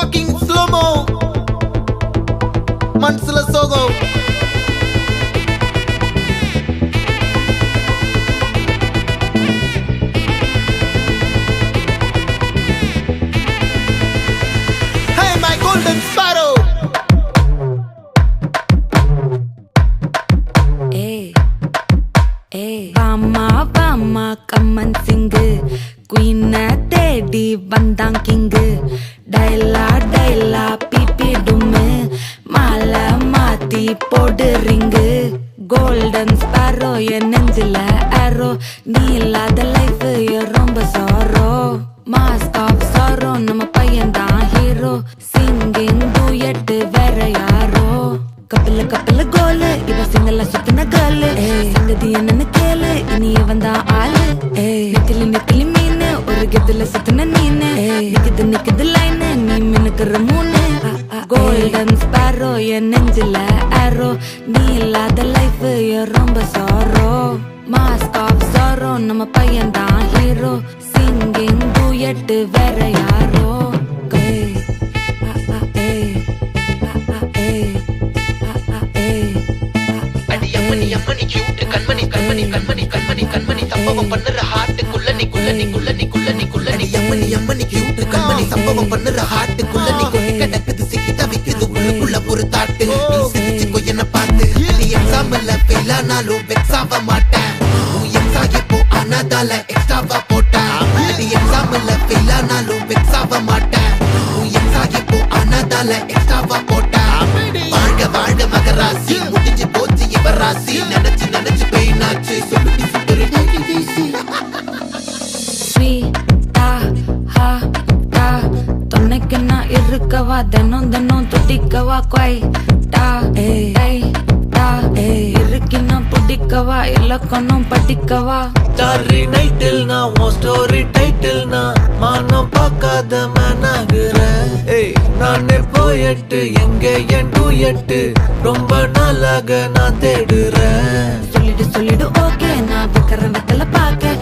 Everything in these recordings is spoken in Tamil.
fucking slow-mo மனசுல சோகம் Hey my golden sparrow வாமா வாமா கம்மன் சிங்கு குயின தேடி வந்தான் கிங்கு டைலா டைலா பிபி டும்மு மாலை மாத்தி போடு ரிங்கு கோல்டன் ஸ்பாரோ என் நெஞ்சில ஆரோ நீ இல்லாத லைஃப் ரொம்ப சாரோ மாஸ்க் ஆஃப் சாரோ நம்ம பையன் தான் ஹீரோ சிங்கிங் டூயட் வேற யாரோ கப்பல கப்பல கோலு இவ சிங்கல சுத்தின கேளு சங்கதி என்னன்னு கேளு இனி வந்தா ஆளு நெத்திலி நெத்திலி மீனு ஒரு கெத்துல சுத்தின நீனு நிக்குது நிக்குது லைனு நீ மினுக்குற மூணு கோல்டன் ஸ்பாரோ என் நெஞ்சில ஆரோ நீ இல்லாத லைஃப் ரொம்ப சாரோ மாஸ்க் ஆஃப் சாரோ நம்ம பையன் தான் ஹீரோ சிங்கிங் டூயட் வேற யாரோ அம்மணி கியூட் கண்மணி கண்மணி கண்மணி கண்மணி கண்மணி சம்பவம் பண்ணுற ஹார்ட்டுக்குள்ள நீ குள்ள நீ குள்ள நீ குள்ள நீ குள்ள நீ அம்மணி கியூட் கண்மணி சம்பவம் பண்ணுற ஹார்ட்டுக்குள்ள நீ கொட்டி கிடக்குது சிக்கி தவிக்குது உள்ளுக்குள்ள ஒரு தாட்டு நீ சிரிச்சுக்கோ என்ன பார்த்து நீ எக்ஸாம்ல ஃபெயில் ஆனாலும் வெக்ஸ் ஆக மாட்டேன் உன் எக்ஸா இப்போ ஆனாதால எக்ஸ்ட்ராவா போட்டேன் நீ எக்ஸாம்ல ஃபெயில் ஆனாலும் வெக்ஸ் ஆக மாட்டேன் உன் எக்ஸா இப்போ ஆனாதால எக்ஸ்ட்ராவா போட்டேன் வாழ்க வாழ்க மகராசி முடிஞ்சு போச்சு இவராசி நினைச்சு நினைச்சு பெயினாச்சு சொல்லுடி சுத்தரு ஸ்வீட்டா ஹா டா தொன்னைக்கு நான் இருக்கவா தினம் தினம் துடிக்கவா குவைட்டா டா இருக்கினா பிடிக்கவா இலக்கணம் படிக்கவா ஸ்டாரி நைட்டில் நான் உன் ஸ்டோரி டைட்டில் நான் மானம் பார்க்காத மேனாகிறேன் நானே போயட்டு எங்க என் டூயட்டு ரொம்ப நாளாக நான் தேடுறேன் சொல்லிடு ஓகே நான் வைக்கிற வெத்தல பாக்க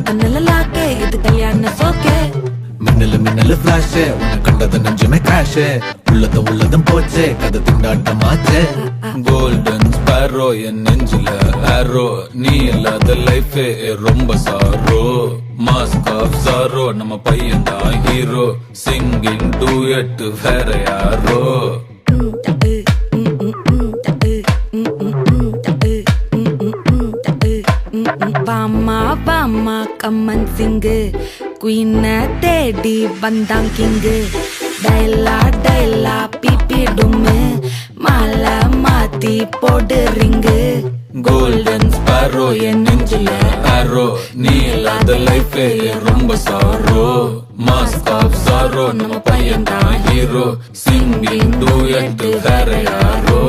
கண்ணுல லாக்கே இது கல்யாண சோக்கே மின்னலு மின்னலு ஃபிளாஷ் உன்னை கண்டது நெஞ்சுமே கிராஷ் உள்ளதும் போச்சு கதை திண்டாட்டமாச்சு கோல்டன் ஸ்பாரோ என் நெஞ்சில ஆரோ நீ இல்லாத லைஃப் ரொம்ப சாரோ மாஸ்க் ஆஃப் சாரோ நம்ம பையன் தான் ஹீரோ சிங்கிங் டூயட் வேற யாரோ வாமா வாமா கம்மன் சிங்கு குயின தேடி வந்தான் கிங்கு டைலா டைலா பிபி டும்மு மாலை மாத்தி போடு ரிங்கு கோல்டன் ஸ்பாரோ என் நெஞ்சில ஆரோ நீ இல்லாத லைஃப் ரொம்ப சாரோ மாஸ்க் ஆஃப் சாரோ நம்ம பையன் தான் ஹீரோ சிங்கிங் டூயட் வேற யாரோ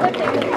Thank you.